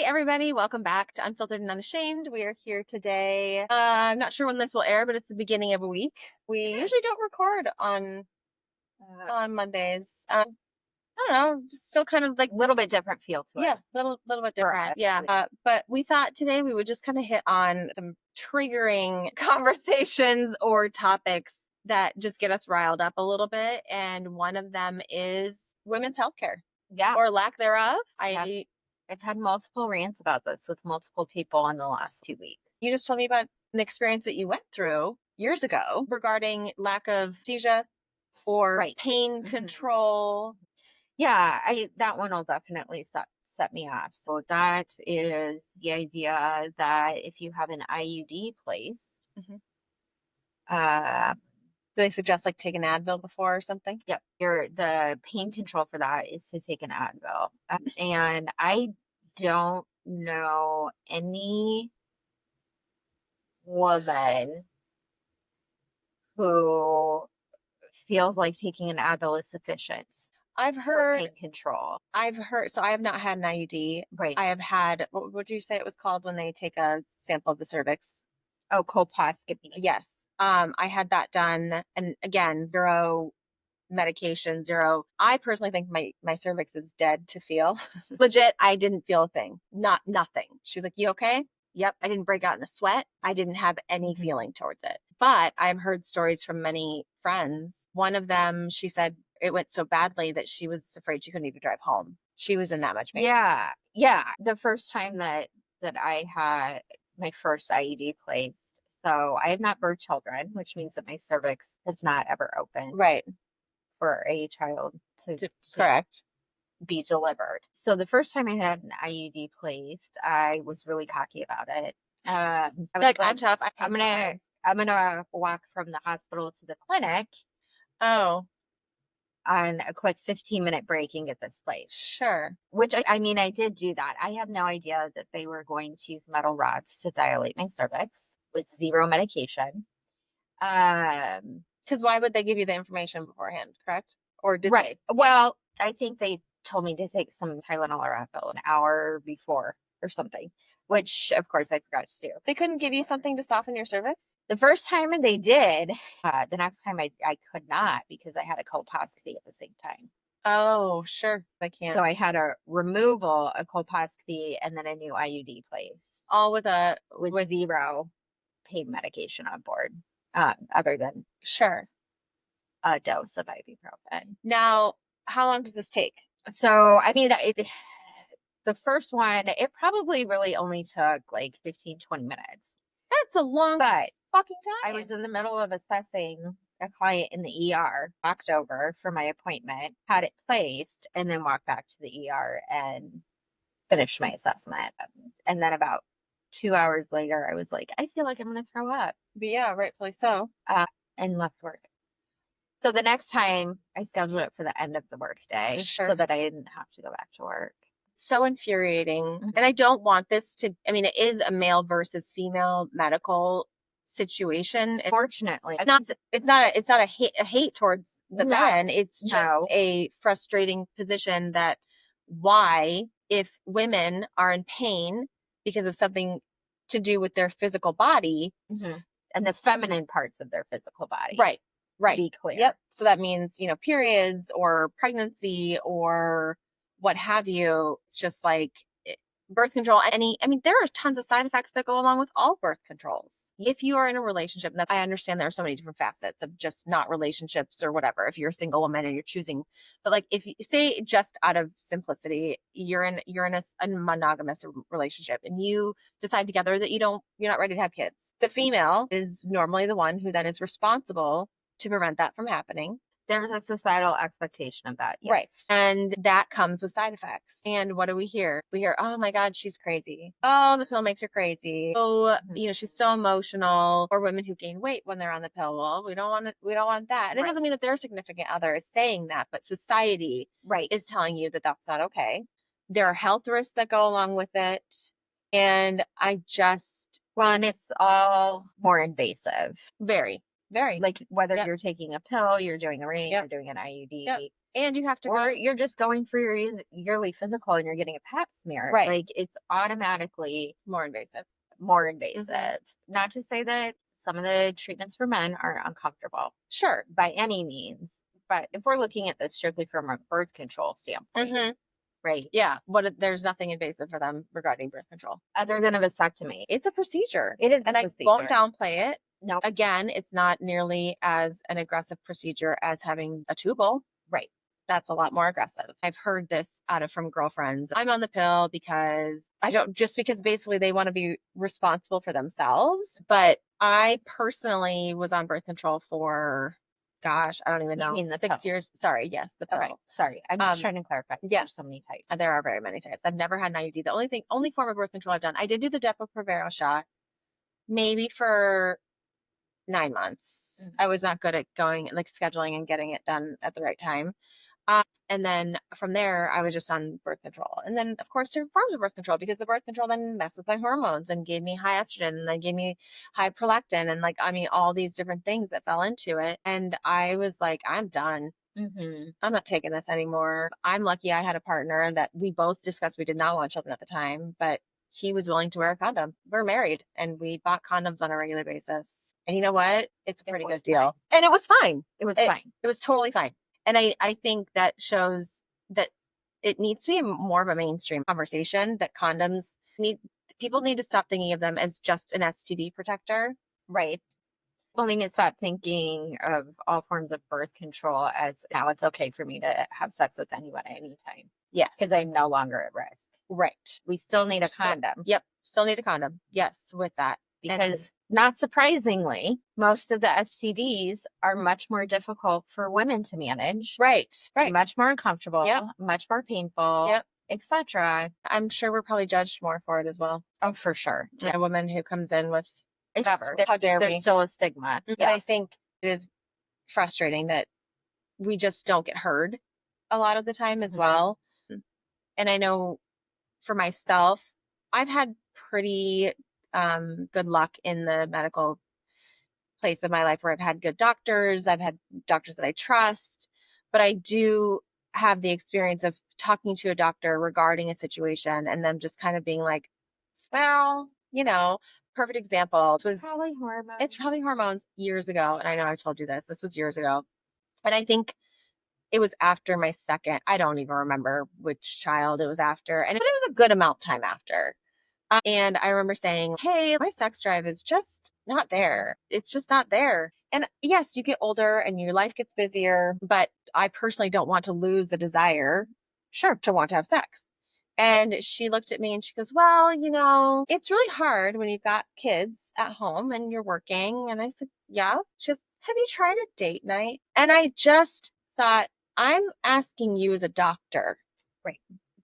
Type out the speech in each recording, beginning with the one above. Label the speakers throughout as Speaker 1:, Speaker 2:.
Speaker 1: everybody. Welcome back to Unfiltered and Unashamed. We are here today. I'm not sure when this will air, but it's the beginning of a week. We usually don't record on Mondays. I don't know, just still kind of like
Speaker 2: A little bit different feel to it.
Speaker 1: Yeah, little bit different.
Speaker 2: us.
Speaker 1: Yeah. But we thought today we would just kind of hit on some triggering conversations or topics that just get us riled up a little bit. And one of them is women's healthcare.
Speaker 2: Yeah.
Speaker 1: Or lack thereof.
Speaker 2: I've had multiple rants about this with multiple people in the last 2 weeks.
Speaker 1: You just told me about an experience that you went through years ago regarding lack of anesthesia or pain control.
Speaker 2: Yeah, that one will definitely set me off. So that is the idea that if you have an IUD placed,
Speaker 1: do they suggest like take an Advil before or something?
Speaker 2: Yep. The pain control for that is to take an Advil. And I don't know any woman who feels like taking an Advil is sufficient.
Speaker 1: I've heard
Speaker 2: pain control.
Speaker 1: So I have not had an IUD.
Speaker 2: Right.
Speaker 1: I have had, what would you say it was called when they take a sample of the cervix?
Speaker 2: Oh, colposcopy.
Speaker 1: Yes. I had that done. And again, zero medication, zero. I personally think my cervix is dead to feel. Legit, I didn't feel a thing. Nothing. She was like, "You okay?" Yep. I didn't break out in a sweat. I didn't have any feeling towards it. But I've heard stories from many friends. One of them, she said it went so badly that she was afraid she couldn't even drive home. She was in that much pain.
Speaker 2: Yeah. Yeah. The first time that I had my first IUD placed. So I have not birthed children, which means that my cervix has not ever opened.
Speaker 1: Right.
Speaker 2: For a child to
Speaker 1: correct
Speaker 2: be delivered. So the first time I had an IUD placed, I was really cocky about it. I was
Speaker 1: like, I'm tough.
Speaker 2: I'm gonna walk from the hospital to the clinic.
Speaker 1: Oh.
Speaker 2: On a quick 15-minute break and get this placed.
Speaker 1: Sure.
Speaker 2: Which I mean, I did do that. I had no idea that they were going to use metal rods to dilate my cervix with zero medication.
Speaker 1: Because why would they give you the information beforehand, correct? Or did
Speaker 2: they? Well, I think they told me to take some Tylenol or Advil an hour before or something, which of course I forgot to do.
Speaker 1: They couldn't give you something to soften your cervix?
Speaker 2: The first time they did. The next time I could not because I had a colposcopy at the same time.
Speaker 1: Oh, sure. I can't.
Speaker 2: So I had a removal, a colposcopy, and then a new IUD placed.
Speaker 1: All with
Speaker 2: zero pain medication on board. Other than a dose of ibuprofen.
Speaker 1: Now, how long does this take?
Speaker 2: So, I mean, the first one, it probably really only took like 15, 20 minutes.
Speaker 1: That's a long fucking time.
Speaker 2: I was in the middle of assessing a client in the ER, walked over for my appointment, had it placed, and then walked back to the ER and finished my assessment. And then about 2 hours later, I was like, I feel like I'm going to throw up.
Speaker 1: But yeah, rightfully so.
Speaker 2: And left work. So the next time I scheduled it for the end of the workday so that I didn't have to go back to work.
Speaker 1: So infuriating. And I don't want this to, I mean, it is a male versus female medical situation.
Speaker 2: Fortunately.
Speaker 1: It's not a hate towards the men. It's just a frustrating position that why, if women are in pain because of something to do with their physical body
Speaker 2: and the feminine parts of their physical body.
Speaker 1: Right.
Speaker 2: To be clear.
Speaker 1: Yep. So that means, periods or pregnancy or what have you. It's just like birth control. There are tons of side effects that go along with all birth controls. If you are in a relationship, and I understand there are so many different facets of just not relationships or whatever, if you're a single woman and you're choosing, but like if you say just out of simplicity, you're in a monogamous relationship and you decide together that you're not ready to have kids. The female is normally the one who then is responsible to prevent that from happening.
Speaker 2: There's a societal expectation of that. Yes.
Speaker 1: Right. And that comes with side effects. And what do we hear? We hear, oh my God, she's crazy. Oh, the pill makes her crazy. Oh, she's so emotional. Or women who gain weight when they're on the pill. Well, we don't want that. And it doesn't mean that their significant other is saying that, but society is telling you that that's not okay. There are health risks that go along with it. And and it's all more invasive. Very. Very.
Speaker 2: Like whether
Speaker 1: Yep.
Speaker 2: you're taking a pill, you're doing a ring,
Speaker 1: Yep.
Speaker 2: you're doing an IUD,
Speaker 1: Yep. And you have to
Speaker 2: or
Speaker 1: go.
Speaker 2: you're just going for your yearly physical and you're getting a pap smear.
Speaker 1: Right.
Speaker 2: Like it's automatically
Speaker 1: More invasive.
Speaker 2: more invasive. Not to say that some of the treatments for men aren't uncomfortable.
Speaker 1: Sure.
Speaker 2: By any means. But if we're looking at this strictly from a birth control standpoint, right?
Speaker 1: Yeah. There's nothing invasive for them regarding birth control.
Speaker 2: Other than a vasectomy.
Speaker 1: It's a procedure.
Speaker 2: It is
Speaker 1: and
Speaker 2: a
Speaker 1: I
Speaker 2: procedure.
Speaker 1: won't downplay it.
Speaker 2: No.
Speaker 1: Again, it's not nearly as an aggressive procedure as having a tubal.
Speaker 2: Right.
Speaker 1: That's a lot more aggressive. I've heard this from girlfriends. I'm on the pill because because basically they want to be responsible for themselves. But I personally was on birth control for, gosh, I don't even know, 6 years. Sorry. Yes. The pill.
Speaker 2: Okay. Sorry. I'm just trying to clarify.
Speaker 1: Yeah.
Speaker 2: There's so many types.
Speaker 1: There are very many types. I've never had an IUD. The only form of birth control I've done, I did do the Depo-Provera shot, maybe for 9 months. I was not good at going, like scheduling and getting it done at the right time. And then from there, I was just on birth control. And then, of course, different forms of birth control, because the birth control then messed with my hormones and gave me high estrogen and then gave me high prolactin and all these different things that fell into it. And I was like, I'm done. I'm not taking this anymore. I'm lucky I had a partner that we both discussed. We did not want children at the time, but he was willing to wear a condom. We're married and we bought condoms on a regular basis. And you know what? It's a pretty good deal. And it was fine. It was fine. It was totally fine. And I think that shows that it needs to be more of a mainstream conversation, that people need to stop thinking of them as just an STD protector.
Speaker 2: Right. People need to stop thinking of all forms of birth control as now it's okay for me to have sex with anyone at any time.
Speaker 1: Yes.
Speaker 2: Because I'm no longer at risk.
Speaker 1: Right.
Speaker 2: We still need a condom.
Speaker 1: Yep. Still need a condom. Yes, with that.
Speaker 2: Because not surprisingly, most of the STDs are much more difficult for women to manage.
Speaker 1: Right. Right.
Speaker 2: Much more uncomfortable.
Speaker 1: Yep.
Speaker 2: Much more painful.
Speaker 1: Yep.
Speaker 2: Etc.
Speaker 1: I'm sure we're probably judged more for it as well.
Speaker 2: Oh, for sure.
Speaker 1: A woman who comes in with
Speaker 2: whatever.
Speaker 1: How dare we?
Speaker 2: There's still a stigma.
Speaker 1: But I think it is frustrating that we just don't get heard a lot of the time as well. And I know for myself, I've had pretty good luck in the medical place of my life where I've had good doctors. I've had doctors that I trust, but I do have the experience of talking to a doctor regarding a situation and them just kind of being like, well, perfect example.
Speaker 2: It's probably hormones.
Speaker 1: It's probably hormones years ago. And I know I told you this. This was years ago. And I think it was after my second, I don't even remember which child it was after. But it was a good amount of time after. And I remember saying, hey, my sex drive is just not there. It's just not there. And yes, you get older and your life gets busier, but I personally don't want to lose the desire, to want to have sex. And she looked at me and she goes, well, it's really hard when you've got kids at home and you're working. And I said, yeah. She goes, have you tried a date night? And I just thought, I'm asking you as a doctor, right?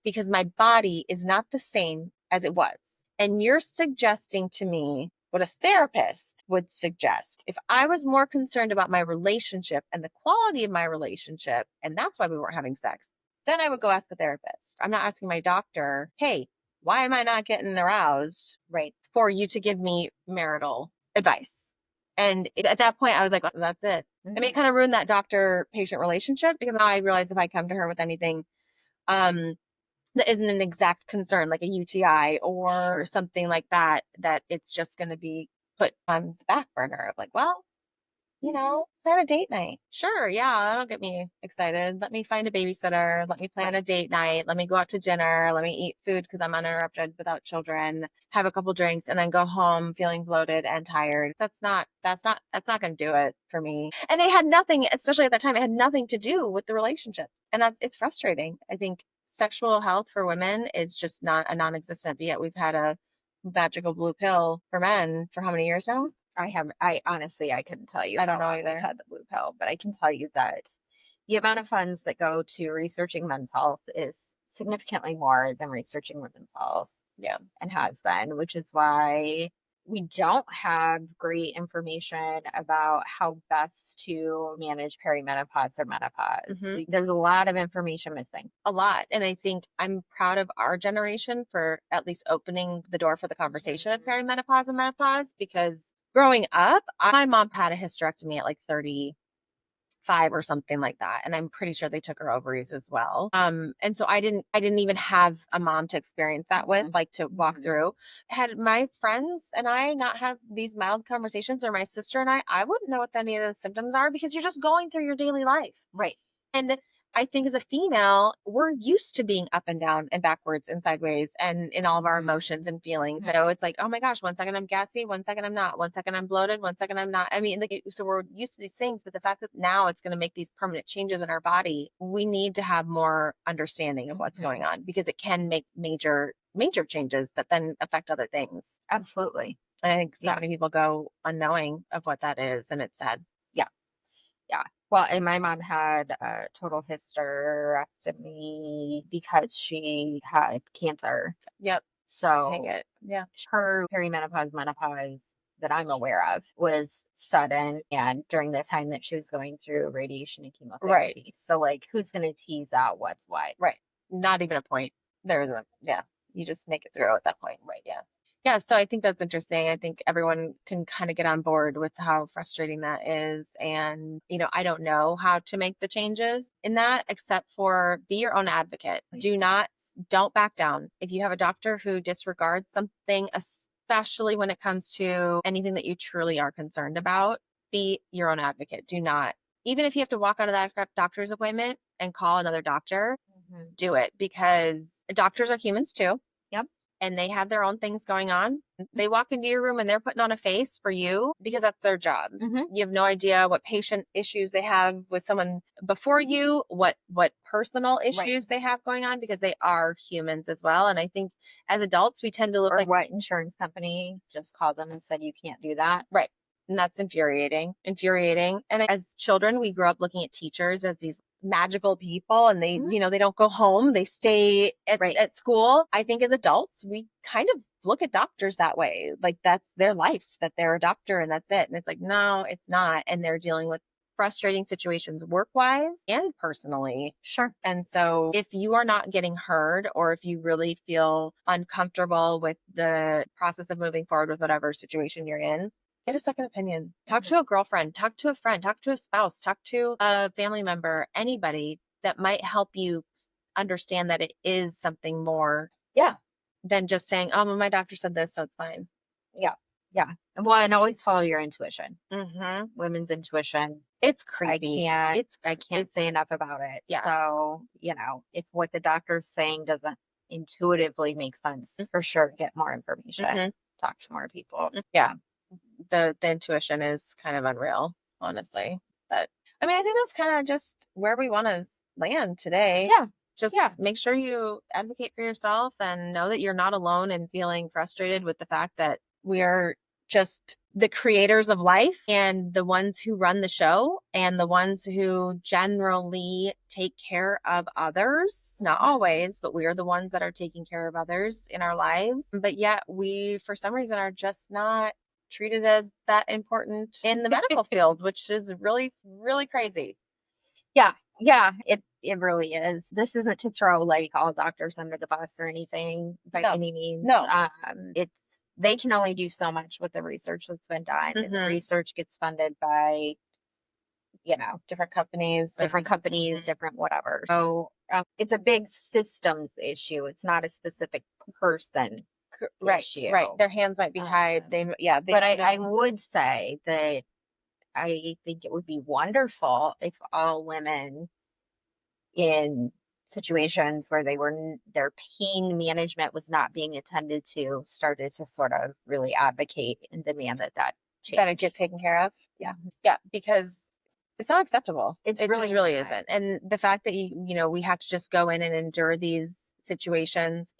Speaker 1: Because my body is not the same as it was. And you're suggesting to me what a therapist would suggest. If I was more concerned about my relationship and the quality of my relationship, and that's why we weren't having sex, then I would go ask a therapist. I'm not asking my doctor, hey, why am I not getting aroused, right, for you to give me marital advice? And at that point, I was like, well, that's it. I mean, it kind of ruined that doctor-patient relationship, because now I realize if I come to her with anything that isn't an exact concern, like a UTI or something like that, that it's just going to be put on the back burner of like, well, plan a date night. Sure. Yeah. That'll get me excited. Let me find a babysitter. Let me plan a date night. Let me go out to dinner. Let me eat food because I'm uninterrupted without children, have a couple drinks, and then go home feeling bloated and tired. That's not going to do it for me. And it had nothing, especially at that time, it had nothing to do with the relationship. And it's frustrating. I think sexual health for women is just not a non-existent, but yet we've had a magical blue pill for men for how many years now?
Speaker 2: I honestly, I couldn't tell you.
Speaker 1: I don't know either.
Speaker 2: We've had the blue pill, but I can tell you that the amount of funds that go to researching men's health is significantly more than researching women's health.
Speaker 1: Yeah.
Speaker 2: And has been, which is why we don't have great information about how best to manage perimenopause or menopause. There's a lot of information missing.
Speaker 1: A lot. And I think I'm proud of our generation for at least opening the door for the conversation of perimenopause and menopause, because growing up, my mom had a hysterectomy at like 35 or something like that. And I'm pretty sure they took her ovaries as well. And so I didn't even have a mom to experience that with, like to walk through. Had my friends and I not have these mild conversations, or my sister and I wouldn't know what any of the symptoms are, because you're just going through your daily life.
Speaker 2: Right.
Speaker 1: And I think as a female, we're used to being up and down and backwards and sideways and in all of our emotions and feelings. So it's like, oh my gosh, 1 second I'm gassy, 1 second I'm not, 1 second I'm bloated, 1 second I'm not. I mean, like, so we're used to these things, but the fact that now it's going to make these permanent changes in our body, we need to have more understanding of what's going on, because it can make major changes that then affect other things.
Speaker 2: Absolutely.
Speaker 1: And I think so many people go unknowing of what that is, and it's sad.
Speaker 2: Yeah. Yeah. Well, and my mom had a total hysterectomy because she had cancer.
Speaker 1: Yep.
Speaker 2: So
Speaker 1: Take it. Yeah.
Speaker 2: her perimenopause, menopause that I'm aware of was sudden, and during the time that she was going through radiation and chemotherapy.
Speaker 1: Right.
Speaker 2: So like, who's going to tease out what's what?
Speaker 1: Right. Not even a point. There isn't. Yeah. You just make it through at that point. Right. Yeah. Yeah. So I think that's interesting. I think everyone can kind of get on board with how frustrating that is. And, I don't know how to make the changes in that, except for be your own advocate. Don't back down. If you have a doctor who disregards something, especially when it comes to anything that you truly are concerned about, be your own advocate. Do not, even if you have to walk out of that doctor's appointment and call another doctor, do it, because doctors are humans too.
Speaker 2: Yep.
Speaker 1: And they have their own things going on. They walk into your room and they're putting on a face for you because that's their job. You have no idea what patient issues they have with someone before you, what personal issues they have going on, because they are humans as well. And I think as adults, we tend to look like
Speaker 2: what insurance company just called them and said, you can't do that.
Speaker 1: Right. And that's infuriating. And as children, we grew up looking at teachers as these magical people, and they, they don't go home. They stay at school. I think as adults, we kind of look at doctors that way. Like that's their life, that they're a doctor and that's it. And it's like, no, it's not. And they're dealing with frustrating situations work-wise and personally.
Speaker 2: Sure.
Speaker 1: And so if you are not getting heard, or if you really feel uncomfortable with the process of moving forward with whatever situation you're in, get a second opinion. Talk to a girlfriend, talk to a friend, talk to a spouse, talk to a family member, anybody that might help you understand that it is something more than just saying, oh, well, my doctor said this, so it's fine.
Speaker 2: Yeah. Yeah. Well, and always follow your intuition. Women's intuition.
Speaker 1: It's creepy.
Speaker 2: I can't say enough about it.
Speaker 1: Yeah.
Speaker 2: So, if what the doctor's saying doesn't intuitively make sense, for sure, get more information. Talk to more people.
Speaker 1: Yeah. The intuition is kind of unreal, honestly. But I mean, I think that's kind of just where we want to land today.
Speaker 2: Yeah.
Speaker 1: Just make sure you advocate for yourself and know that you're not alone in feeling frustrated with the fact that we are just the creators of life and the ones who run the show and the ones who generally take care of others. Not always, but we are the ones that are taking care of others in our lives. But yet we, for some reason, are just not treated as that important in the medical field, which is really, really crazy.
Speaker 2: Yeah, it really is. This isn't to throw like all doctors under the bus or anything by any means.
Speaker 1: No.
Speaker 2: They can only do so much with the research that's been done. And the research gets funded by,
Speaker 1: different companies,
Speaker 2: different whatever. So it's a big systems issue. It's not a specific person issue.
Speaker 1: Right. Their hands might be tied.
Speaker 2: But I would say that I think it would be wonderful if all women in situations where their pain management was not being attended to started to sort of really advocate and demand that change.
Speaker 1: That it get taken care of. Yeah, because it's not acceptable. It really isn't. And the fact that we have to just go in and endure these situations.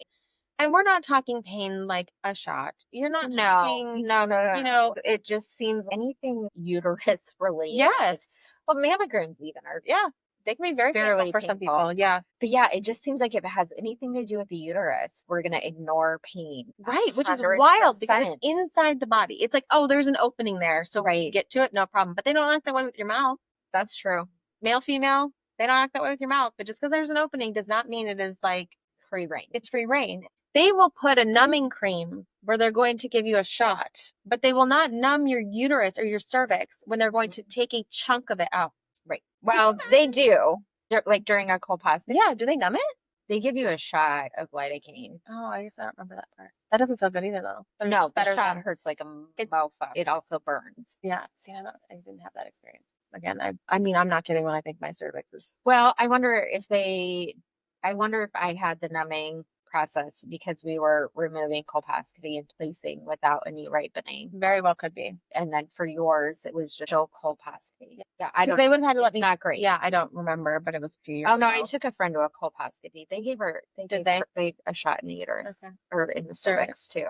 Speaker 1: And we're not talking pain like a shot. You're not talking.
Speaker 2: No. It just seems anything uterus related.
Speaker 1: Yes.
Speaker 2: Well, mammograms even are.
Speaker 1: Yeah. They can be very painful for some people. Yeah.
Speaker 2: But yeah, it just seems like if it has anything to do with the uterus, we're going to ignore pain.
Speaker 1: Right. Which is wild because it's inside the body. It's like, oh, there's an opening there. So get to it. No problem. But they don't act that way with your mouth.
Speaker 2: That's true.
Speaker 1: Male, female, they don't act that way with your mouth. But just because there's an opening does not mean it is like
Speaker 2: free reign.
Speaker 1: It's free reign. They will put a numbing cream where they're going to give you a shot, but they will not numb your uterus or your cervix when they're going to take a chunk of it out.
Speaker 2: Right. Well, they do. Like during a colposcopy.
Speaker 1: Yeah, do they numb it?
Speaker 2: They give you a shot of lidocaine.
Speaker 1: Oh, I guess I don't remember that part. That doesn't feel good either, though. But
Speaker 2: No,
Speaker 1: it's
Speaker 2: the
Speaker 1: better
Speaker 2: shot
Speaker 1: than
Speaker 2: hurts like a mofo. It also burns.
Speaker 1: yeah. See, I didn't have that experience. Again, I mean, I'm not kidding when I think my cervix is.
Speaker 2: Well, I wonder if I had the numbing process because we were removing colposcopy and placing without any ripening.
Speaker 1: Very well could be.
Speaker 2: And then for yours, it was just no colposcopy. Yeah, I don't.
Speaker 1: They would have had to let
Speaker 2: It's
Speaker 1: me.
Speaker 2: not great.
Speaker 1: Yeah, I don't remember, but it was a few years
Speaker 2: Oh no,
Speaker 1: ago.
Speaker 2: I took a friend to a colposcopy. They gave her. They gave her a shot in the uterus or in the cervix too.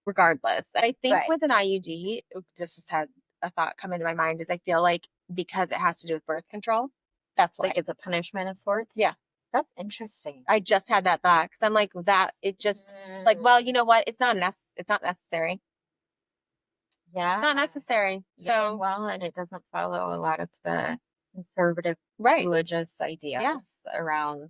Speaker 1: Regardless, I think
Speaker 2: Right.
Speaker 1: with an IUD, just had a thought come into my mind is I feel like because it has to do with birth control, that's why
Speaker 2: Like it's a punishment of sorts.
Speaker 1: Yeah.
Speaker 2: That's interesting.
Speaker 1: I just had that thought because I'm like that. It just like, well, you know what? It's not necessary.
Speaker 2: Yeah.
Speaker 1: It's not necessary.
Speaker 2: Yeah,
Speaker 1: So
Speaker 2: well, and it doesn't follow a lot of the conservative
Speaker 1: right.
Speaker 2: religious ideas around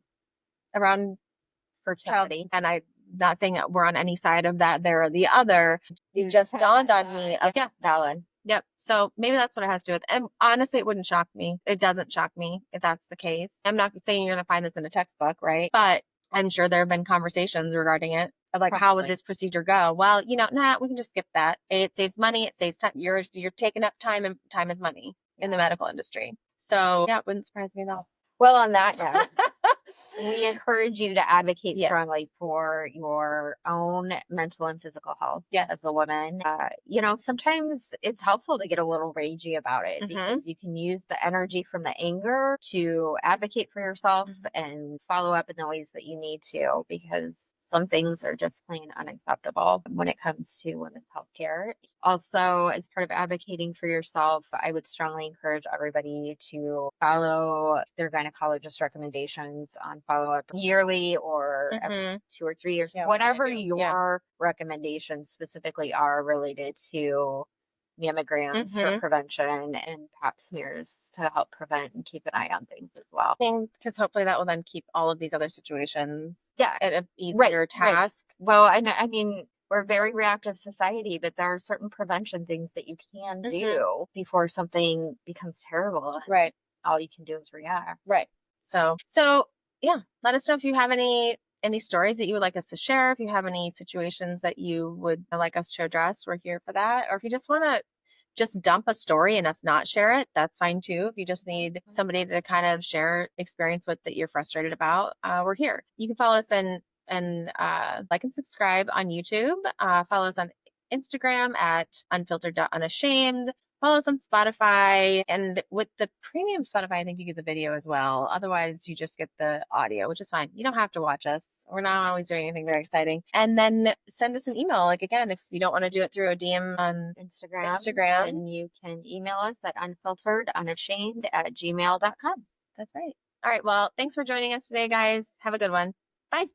Speaker 2: fertility.
Speaker 1: And I'm not saying that we're on any side of that, there or the other. It just dawned on me.
Speaker 2: Yeah, valid.
Speaker 1: Yep. So maybe that's what it has to do with. And honestly, it wouldn't shock me. It doesn't shock me if that's the case. I'm not saying you're going to find this in a textbook, right? But I'm sure there have been conversations regarding it of like, how would this procedure go? Well, we can just skip that. It saves money. It saves time. You're taking up time, and time is money in the medical industry. So yeah, it wouldn't surprise me at all.
Speaker 2: Well, on that note, we encourage you to advocate strongly for your own mental and physical health as a woman. Sometimes it's helpful to get a little ragey about it because you can use the energy from the anger to advocate for yourself and follow up in the ways that you need to, because some things are just plain unacceptable when it comes to women's health care. Also, as part of advocating for yourself, I would strongly encourage everybody to follow their gynecologist recommendations on follow-up yearly or every 2 or 3 years, whatever your recommendations specifically are related to mammograms for prevention and pap smears to help prevent and keep an eye on things as well.
Speaker 1: Because hopefully that will then keep all of these other situations at an easier task.
Speaker 2: Right. Well, I mean, we're a very reactive society, but there are certain prevention things that you can do before something becomes terrible.
Speaker 1: Right.
Speaker 2: All you can do is react.
Speaker 1: Right. So yeah, let us know if you have any stories that you would like us to share. If you have any situations that you would like us to address, we're here for that. Or if you just want to just dump a story and us not share it, that's fine too. If you just need somebody to kind of share experience with that you're frustrated about, we're here. You can follow us and like and subscribe on YouTube. Follow us on Instagram at unfiltered.unashamed. Follow us on Spotify, and with the premium Spotify, I think you get the video as well. Otherwise, you just get the audio, which is fine. You don't have to watch us. We're not always doing anything very exciting. And then send us an email. Like, again, if you don't want to do it through a DM on Instagram,
Speaker 2: and you can email us at unfilteredunashamed@gmail.com.
Speaker 1: That's right. All right. Well, thanks for joining us today, guys. Have a good one. Bye.